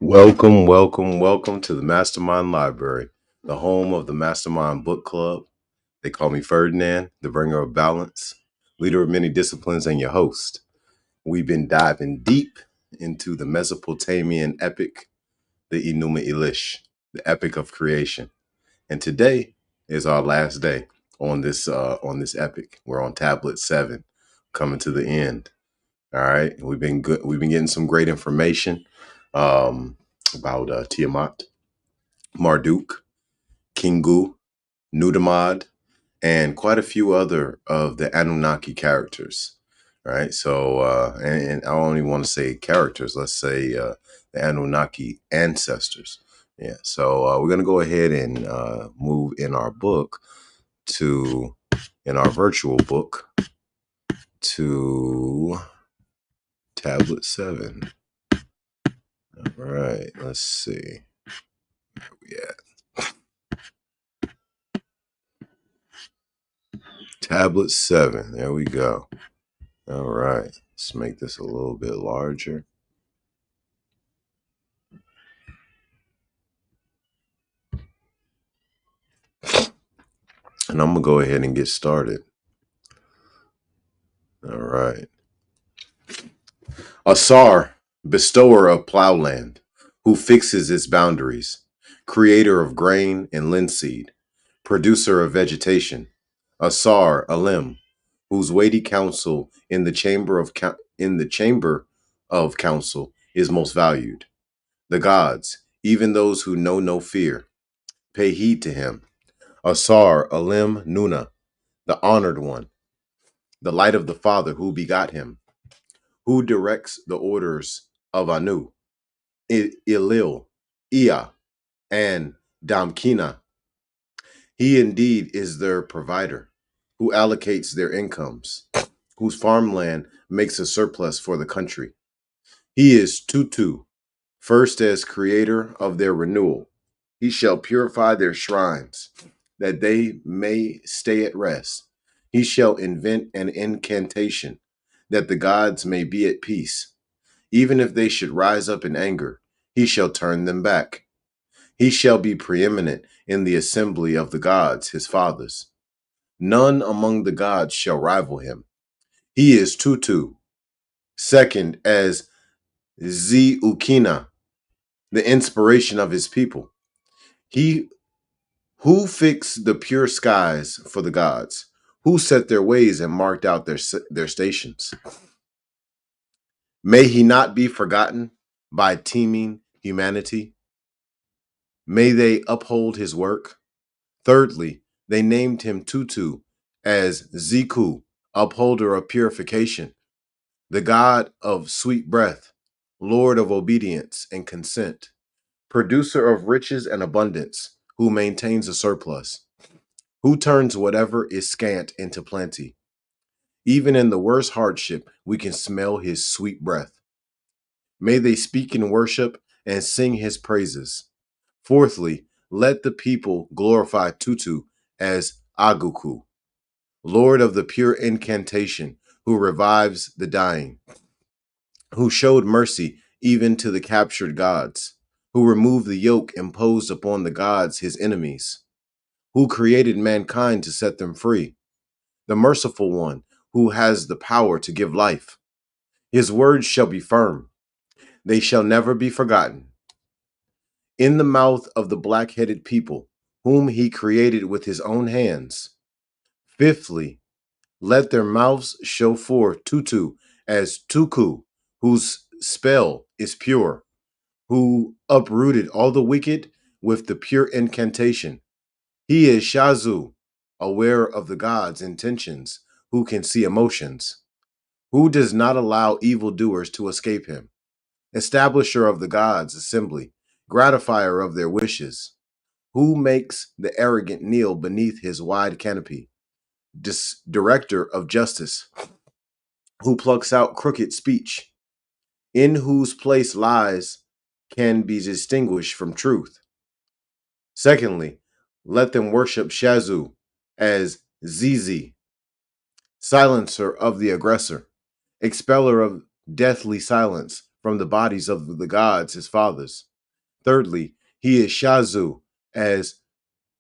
Welcome to the MasterMind Library, the home of the MasterMind Book Club. They call me Ferdinand, the bringer of balance, leader of many disciplines, and your host. We've been diving deep into the Mesopotamian epic, the Enuma Elish, the epic of creation. And today is our last day on this epic. We're on tablet 7, coming to the end. All right. We've been good. We've been getting some great information about Tiamat, Marduk, Kingu, Nudamad, and quite a few other of the Anunnaki characters. Right. So, and I don't even want to say characters. Let's say the Anunnaki ancestors. Yeah. So we're going to go ahead and move in our book to, in our virtual book, to tablet 7. All right. Let's see. Where we at? Tablet 7. There we go. All right. Let's make this a little bit larger. And I'm going to go ahead and get started. All right. Asar, bestower of plowland, who fixes its boundaries, creator of grain and linseed, producer of vegetation. Asar, Alim, whose weighty counsel in the chamber of counsel is most valued. The gods, even those who know no fear, pay heed to him. Asar, Alim, Nuna, the honored one, the light of the Father who begot him, who directs the orders of Anu, Ilil, Ea, and Damkina. He indeed is their provider, who allocates their incomes, whose farmland makes a surplus for the country. He is Tutu, first as creator of their renewal. He shall purify their shrines, that they may stay at rest. He shall invent an incantation, that the gods may be at peace. Even if they should rise up in anger, he shall turn them back. He shall be preeminent in the assembly of the gods, his fathers. None among the gods shall rival him. He is Tutu, second as Zeukina, the inspiration of his people. He who fixed the pure skies for the gods, who set their ways and marked out their stations. May he not be forgotten by teeming humanity. May they uphold his work. Thirdly, they named him Tutu as Ziku, upholder of purification, the god of sweet breath, lord of obedience and consent, producer of riches and abundance, who maintains a surplus, who turns whatever is scant into plenty. Even in the worst hardship, we can smell his sweet breath. May they speak in worship and sing his praises. Fourthly, let the people glorify Tutu as Aguku, Lord of the pure incantation, who revives the dying, who showed mercy even to the captured gods, who removed the yoke imposed upon the gods, his enemies, who created mankind to set them free, the merciful one who has the power to give life. His words shall be firm, they shall never be forgotten. In the mouth of the black-headed people, whom he created with his own hands. Fifthly, let their mouths show forth Tutu as Tuku, whose spell is pure, who uprooted all the wicked with the pure incantation. He is Shazu, aware of the gods' intentions, who can see emotions, who does not allow evildoers to escape him, establisher of the gods' assembly, gratifier of their wishes, who makes the arrogant kneel beneath his wide canopy, director of justice, who plucks out crooked speech, in whose place lies can be distinguished from truth. Secondly, let them worship Shazu as Zizi, silencer of the aggressor, expeller of deathly silence from the bodies of the gods, his fathers. Thirdly, he is Shazu as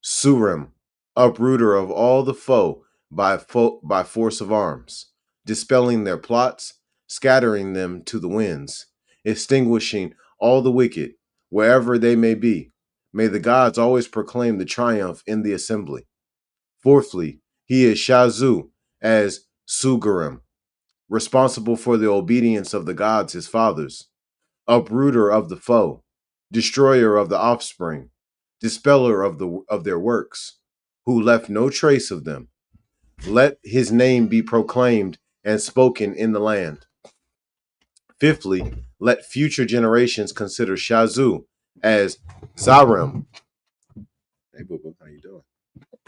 Surim, uprooter of all the foe by force of arms, dispelling their plots, scattering them to the winds, extinguishing all the wicked, wherever they may be. May the gods always proclaim the triumph in the assembly. Fourthly, he is Shazu as Sugarim, responsible for the obedience of the gods his fathers, uprooter of the foe, destroyer of the offspring, dispeller of their works, who left no trace of them. Let his name be proclaimed and spoken in the land. Fifthly, let future generations consider Shazu as Zarim. Hey, boo boo, how you doing?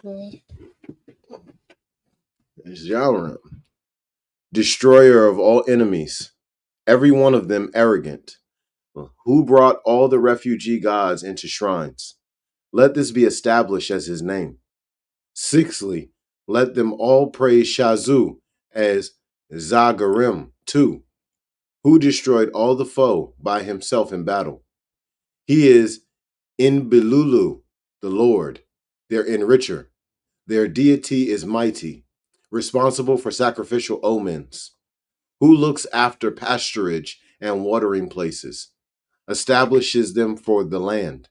Good. It's Zarim, destroyer of all enemies, every one of them arrogant, who brought all the refugee gods into shrines. Let this be established as his name. Sixthly, let them all praise Shazu as Zagarim too, who destroyed all the foe by himself in battle. He is Inbilulu, the Lord, their enricher. Their deity is mighty, responsible for sacrificial omens, who looks after pasturage and watering places, establishes them for the land,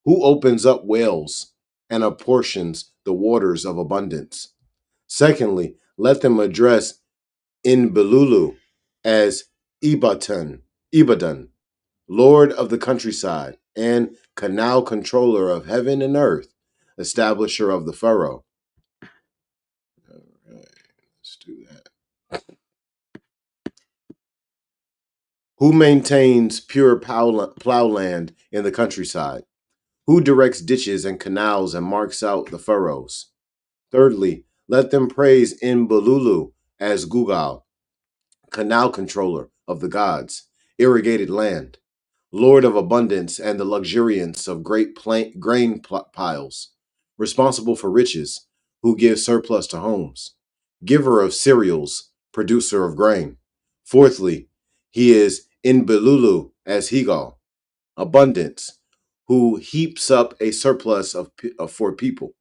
who opens up wells and apportions the waters of abundance. Secondly, let them address Inbilulu as Ibadan, Lord of the countryside, and canal controller of heaven and earth, establisher of the furrow. All right, let's do that. Who maintains pure plowland in the countryside? Who directs ditches and canals and marks out the furrows? Thirdly, let them praise Inbilulu as Gugal, canal controller of the gods, irrigated land, lord of abundance and the luxuriance of great grain piles, responsible for riches, who gives surplus to homes, giver of cereals, producer of grain. Fourthly, he is Inbilulu as Higal, abundance, who heaps up a surplus for people,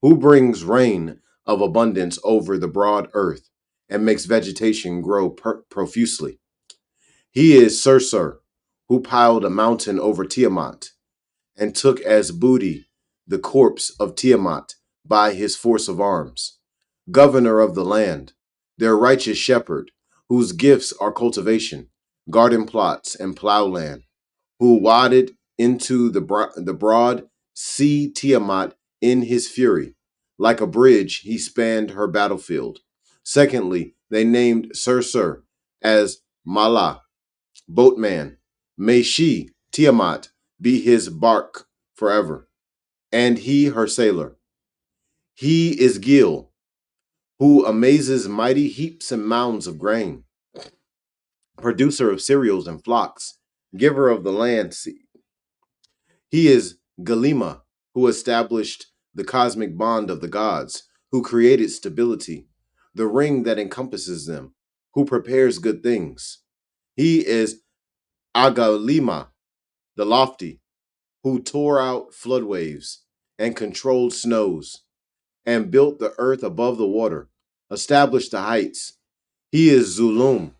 who brings rain of abundance over the broad earth and makes vegetation grow profusely. He is Sursur, who piled a mountain over Tiamat and took as booty the corpse of Tiamat by his force of arms, governor of the land, their righteous shepherd, whose gifts are cultivation, garden plots, and plowland, who waded into the broad sea Tiamat in his fury. Like a bridge, he spanned her battlefield. Secondly, they named Sursur as Mala, boatman. May she, Tiamat, be his bark forever, and he her sailor. He is Gil, who amazes mighty heaps and mounds of grain, producer of cereals and flocks, giver of the land seed. He is Galima, who established the cosmic bond of the gods, who created stability, the ring that encompasses them, who prepares good things. He is Agalima, the lofty, who tore out flood waves and controlled snows and built the earth above the water, established the heights. He is Zulum,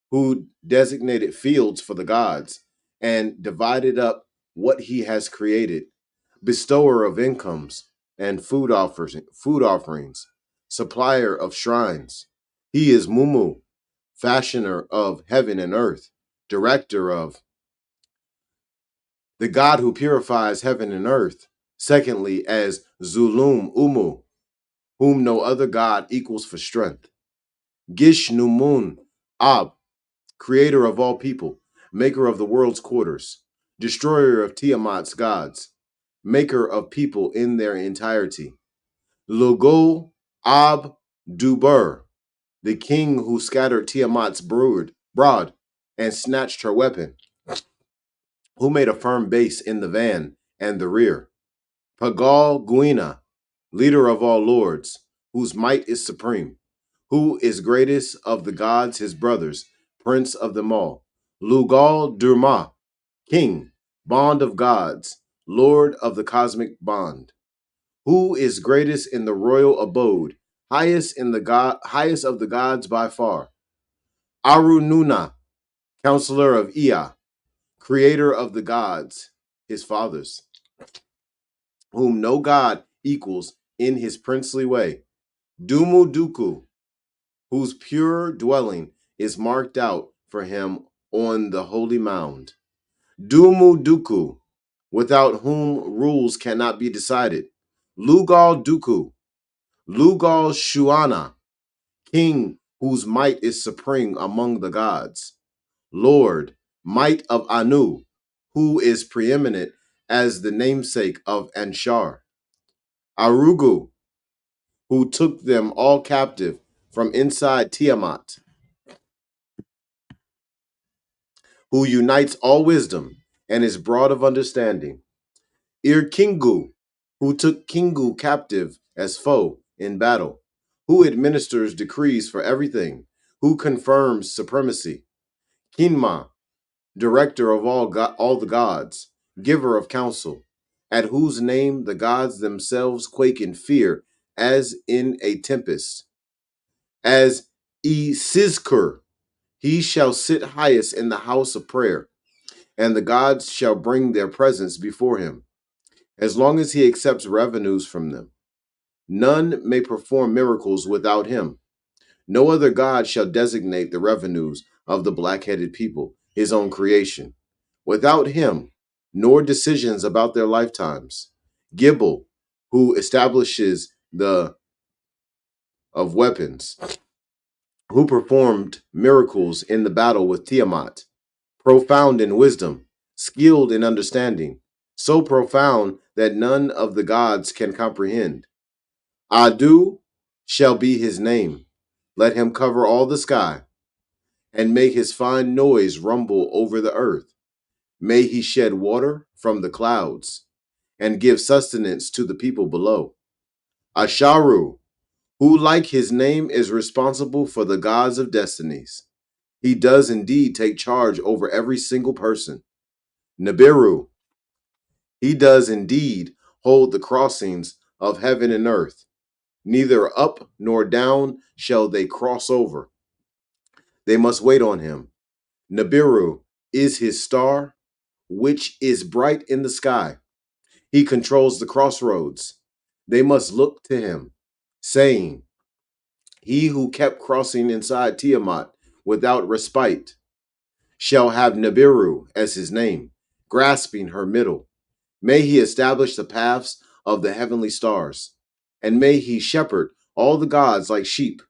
who designated fields for the gods and divided up what he has created, bestower of incomes and food offerings, supplier of shrines. He is Mumu, fashioner of heaven and earth, director of the God who purifies heaven and earth. Secondly, as Zulum Umu, whom no other God equals for strength. Gish Numun Ab, creator of all people, maker of the world's quarters, destroyer of Tiamat's gods, maker of people in their entirety. Lugo Ab Duber, the king who scattered Tiamat's brood and snatched her weapon, who made a firm base in the van and the rear. Pagal Guina, leader of all lords, whose might is supreme, who is greatest of the gods his brothers, prince of them all. Lugal Durma, king, bond of gods, lord of the cosmic bond. Who is greatest in the royal abode, highest of the gods by far? Arununa, counselor of Ea, creator of the gods, his fathers, whom no god equals in his princely way. Dumu Duku, whose pure dwelling is marked out for him on the holy mound. Dumu Duku, without whom rules cannot be decided. Lugal Duku, Lugal Shuana, king whose might is supreme among the gods. Lord, might of Anu, who is preeminent as the namesake of Anshar. Arugu, who took them all captive from inside Tiamat, who unites all wisdom and is broad of understanding. Irkingu, who took Kingu captive as foe in battle, who administers decrees for everything, who confirms supremacy. Kinma, director of all the gods, giver of counsel, at whose name the gods themselves quake in fear as in a tempest. As Isizkur, he shall sit highest in the house of prayer, and the gods shall bring their presence before him, as long as he accepts revenues from them. None may perform miracles without him. No other god shall designate the revenues of the black-headed people, his own creation. Without him, nor decisions about their lifetimes. Gibel, who establishes the of weapons, who performed miracles in the battle with Tiamat, profound in wisdom, skilled in understanding, so profound that none of the gods can comprehend. Adu shall be his name. Let him cover all the sky, and make his fine noise rumble over the earth. May he shed water from the clouds, and give sustenance to the people below. Asharu, who like his name is responsible for the gods of destinies. He does indeed take charge over every single person. Nibiru, he does indeed hold the crossings of heaven and earth. Neither up nor down shall they cross over. They must wait on him. Nibiru is his star, which is bright in the sky. He controls the crossroads. They must look to him, saying, he who kept crossing inside Tiamat without respite shall have Nibiru as his name, grasping her middle. May he establish the paths of the heavenly stars, and may he shepherd all the gods like sheep.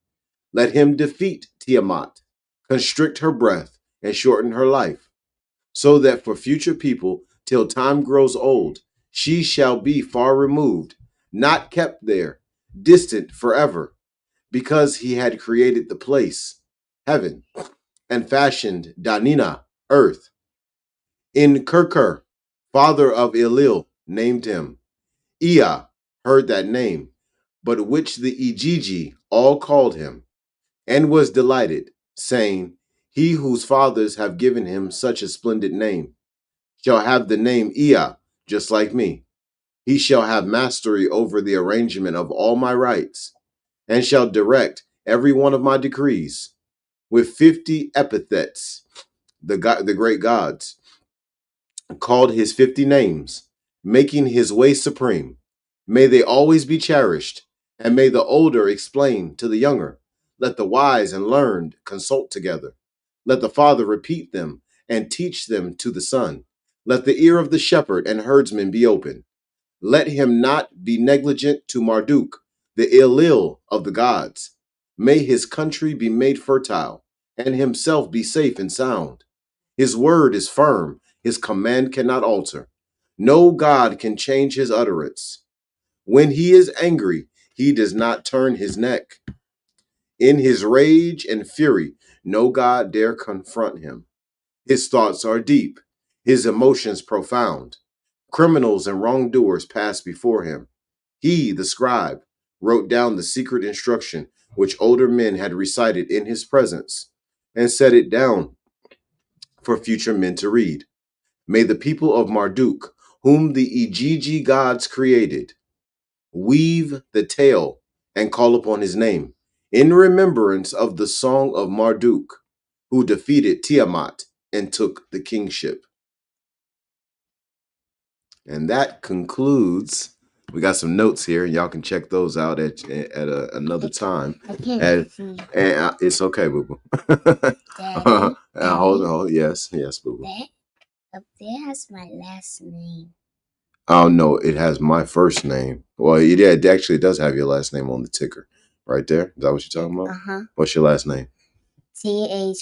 Let him defeat Tiamat, constrict her breath, and shorten her life, so that for future people, till time grows old, she shall be far removed, not kept there, distant forever, because he had created the place, heaven, and fashioned Danina, earth. In Kirkur, father of Elil, named him. Ea heard that name, but which the Ijiji all called him, and was delighted, saying, he whose fathers have given him such a splendid name shall have the name Ea, just like me. He shall have mastery over the arrangement of all my rights, and shall direct every one of my decrees. With 50 epithets, the great gods called his 50 names, making his way supreme. May they always be cherished, and may the older explain to the younger. Let the wise and learned consult together. Let the father repeat them and teach them to the son. Let the ear of the shepherd and herdsman be open. Let him not be negligent to Marduk, the Elil of the gods. May his country be made fertile, and himself be safe and sound. His word is firm, his command cannot alter. No god can change his utterance. When he is angry, he does not turn his neck. In his rage and fury, no god dare confront him. His thoughts are deep, his emotions profound. Criminals and wrongdoers pass before him. He, the scribe, wrote down the secret instruction which older men had recited in his presence, and set it down for future men to read. May the people of Marduk, whom the Ijiji gods created, weave the tale and call upon his name in remembrance of the song of Marduk, who defeated Tiamat and took the kingship. And that concludes. We got some notes here. Y'all can check those out at another time. I can't see. And it's okay, boo boo. Daddy, hold on. Yes, boo boo. That up there has my last name. Oh no, it has my first name. Well, it actually does have your last name on the ticker, right there. Is that what you're talking about? What's your last name? Thomas.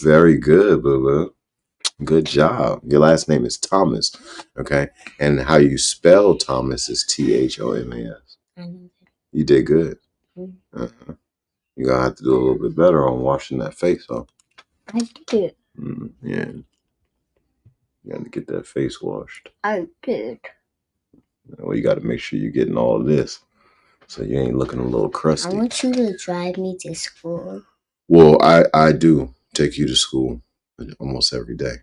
Very good, boo boo. Good job. Your last name is Thomas, okay? And how you spell Thomas is Thomas. You did good. You're gonna have to do a little bit better on washing that face off. I did. Yeah. You got to get that face washed. I did. Well, you got to make sure you're getting all of this, so you ain't looking a little crusty. I want you to drive me to school. Well, I do take you to school almost every day.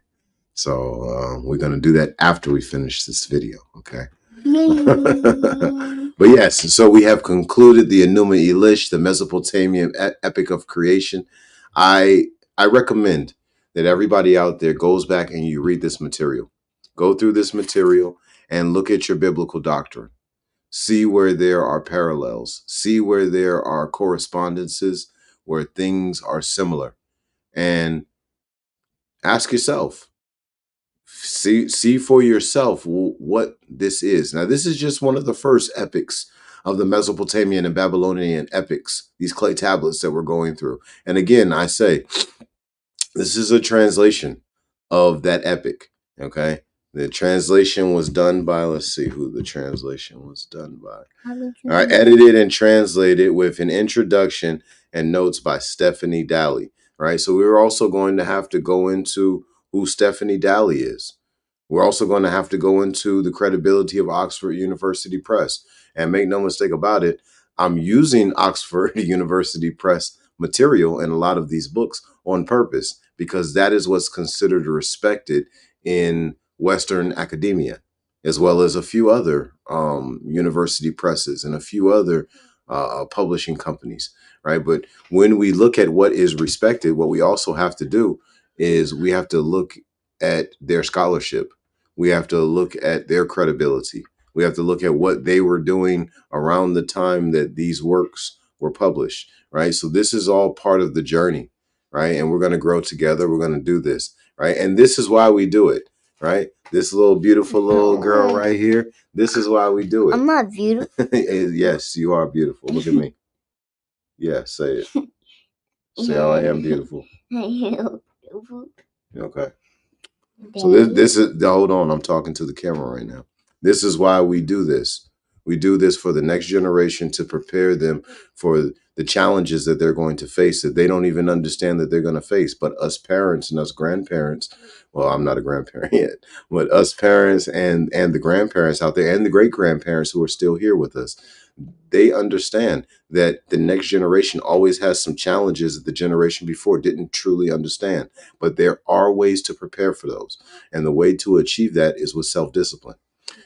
So we're going to do that after we finish this video, okay? But yes, so we have concluded the Enuma Elish, the Mesopotamian epic of creation. I recommend that everybody out there goes back and you read this material. Go through this material and look at your biblical doctrine. See where there are parallels. See where there are correspondences, where things are similar. And ask yourself, see for yourself what this is. Now, this is just one of the first epics of the Mesopotamian and Babylonian epics, these clay tablets that we're going through. And again, I say, this is a translation of that epic, okay? The translation was done by, let's see who the translation was done by. All right, edited and translated with an introduction and notes by Stephanie Daly, right? So we're also going to have to go into who Stephanie Daly is. We're also going to have to go into the credibility of Oxford University Press. And make no mistake about it, I'm using Oxford University Press material in a lot of these books on purpose, because that is what's considered respected in Western academia, as well as a few other university presses and a few other publishing companies, right? But when we look at what is respected, what we also have to do is we have to look at their scholarship. We have to look at their credibility. We have to look at what they were doing around the time that these works were published, right? So this is all part of the journey, right? And we're going to grow together. We're going to do this, right? And this is why we do it, right? This little beautiful little girl right here. This is why we do it. I'm not beautiful. Yes, you are beautiful. Look at me. Yeah, say it. Say, oh, I am beautiful. I am beautiful. Okay. So this is, hold on, I'm talking to the camera right now. This is why we do this. We do this for the next generation, to prepare them for the challenges that they're going to face, that they don't even understand that they're going to face. But us parents and us grandparents, well, I'm not a grandparent yet, but us parents and the grandparents out there and the great grandparents who are still here with us, they understand that the next generation always has some challenges that the generation before didn't truly understand. But there are ways to prepare for those. And the way to achieve that is with self-discipline.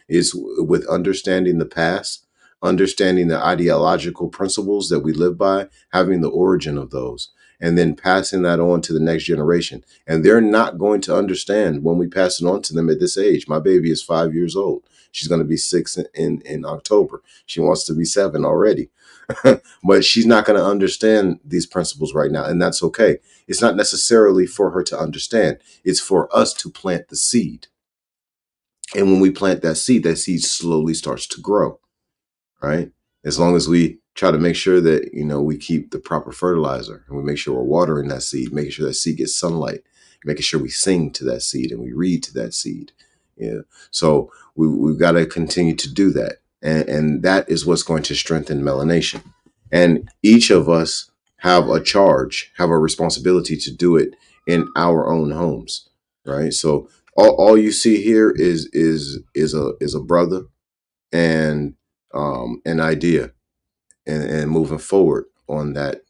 It's with understanding the past, understanding the ideological principles that we live by, having the origin of those, and then passing that on to the next generation. And they're not going to understand when we pass it on to them at this age. My baby is 5 years old. She's going to be 6 in October. She wants to be 7 already. But she's not going to understand these principles right now. And that's okay. It's not necessarily for her to understand. It's for us to plant the seed. And when we plant that seed slowly starts to grow, right? As long as we try to make sure that, we keep the proper fertilizer, and we make sure we're watering that seed, making sure that seed gets sunlight, making sure we sing to that seed and we read to that seed. Yeah. So we've got to continue to do that. And that is what's going to strengthen melanation. And each of us have a charge, have a responsibility to do it in our own homes, right? So all you see here is a brother and an idea, and moving forward on that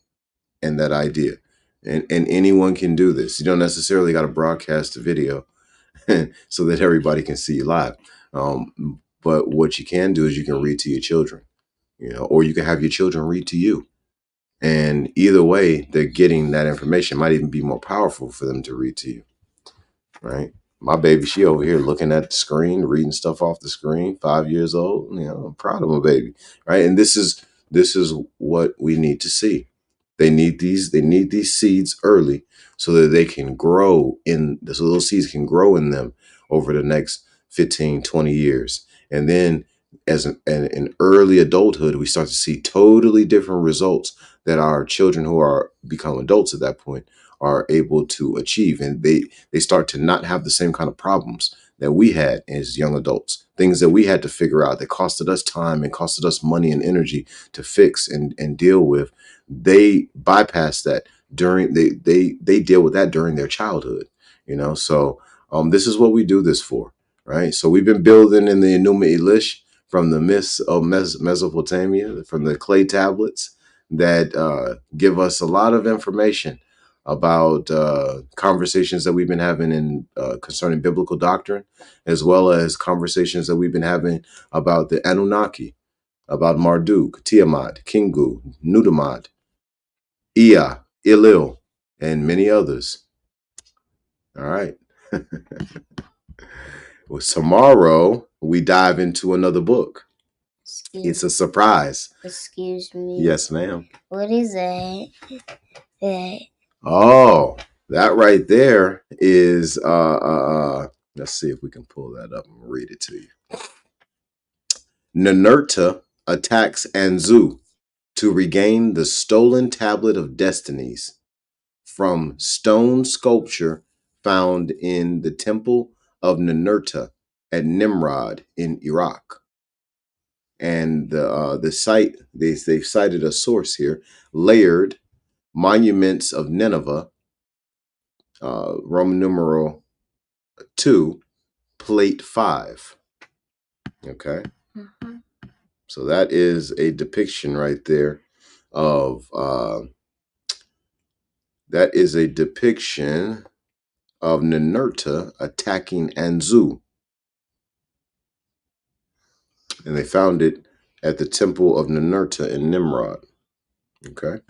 and that idea. And anyone can do this. You don't necessarily got to broadcast the video. so that everybody can see you live. But what you can do is you can read to your children, or you can have your children read to you. And either way, they're getting that information. Might even be more powerful for them to read to you, right? My baby, she over here looking at the screen, reading stuff off the screen, 5 years old. I'm proud of my baby, right? And this is what we need to see. They need these seeds early so that they can grow so those seeds can grow in them over the next 15, 20 years. And then as in early adulthood, we start to see totally different results that our children who are become adults at that point are able to achieve. And they start to not have the same kind of problems that we had as young adults, things that we had to figure out that costed us time and costed us money and energy to fix and deal with. They bypass that they deal with that during their childhood, so this is what we do this for, right? So we've been building in the Enuma Elish from the myths of Mesopotamia, from the clay tablets that give us a lot of information about conversations that we've been having in concerning biblical doctrine, as well as conversations that we've been having about the Anunnaki, about Marduk, Tiamat, Kingu, Nudimmud, Ea, Elil, and many others. All right. Well, tomorrow we dive into another book. It's a surprise. Excuse me. Yes, ma'am. What is that? Oh, that right there is let's see if we can pull that up and read it to you. Ninurta attacks Anzu to regain the stolen tablet of destinies from stone sculpture found in the temple of Ninurta at Nimrod in Iraq. And the site, they've cited a source here: Layered Monuments of Nineveh, Roman numeral 2, plate 5. Okay. Mm-hmm. So that is a depiction right there of Ninurta attacking Anzu. And they found it at the temple of Ninurta in Nimrod. Okay.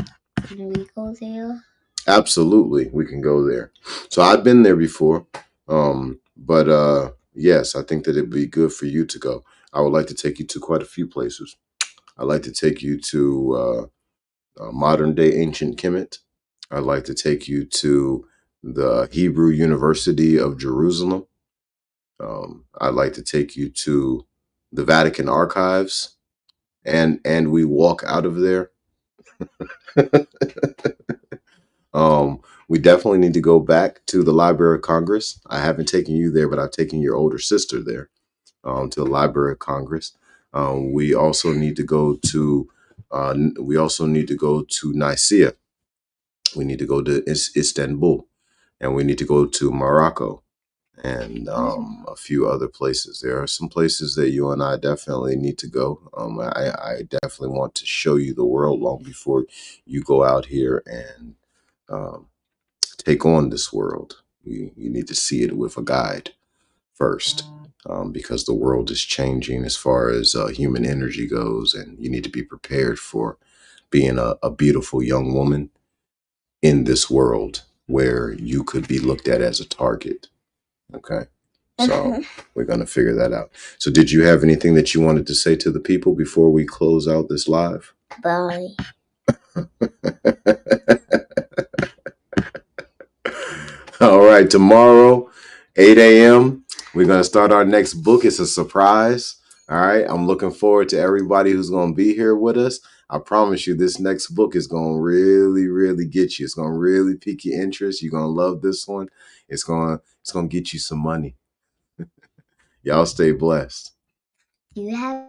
Can we go there? Absolutely, we can go there. So I've been there before, but yes, I think that it'd be good for you to go. I would like to take you to quite a few places. I'd like to take you to modern day ancient Kemet. I'd like to take you to the Hebrew University of Jerusalem. I'd like to take you to the Vatican archives, and we walk out of there. We definitely need to go back to the Library of Congress. I haven't taken you there, but I've taken your older sister there, to the Library of Congress. We also need to go to Nicaea. We need to go to Istanbul, and we need to go to Morocco, and a few other places. There are some places that you and I definitely need to go. I definitely want to show you the world long before you go out here and take on this world. You need to see it with a guide first, because the world is changing as far as human energy goes, and you need to be prepared for being a beautiful young woman in this world where you could be looked at as a target. Okay. So we're going to figure that out. So did you have anything that you wanted to say to the people before we close out this live? Bye. All right. Tomorrow, 8 a.m., we're going to start our next book. It's a surprise. All right. I'm looking forward to everybody who's going to be here with us. I promise you, this next book is going to really, really get you. It's going to really pique your interest. You're going to love this one. It's going to get you some money. Y'all stay blessed. You have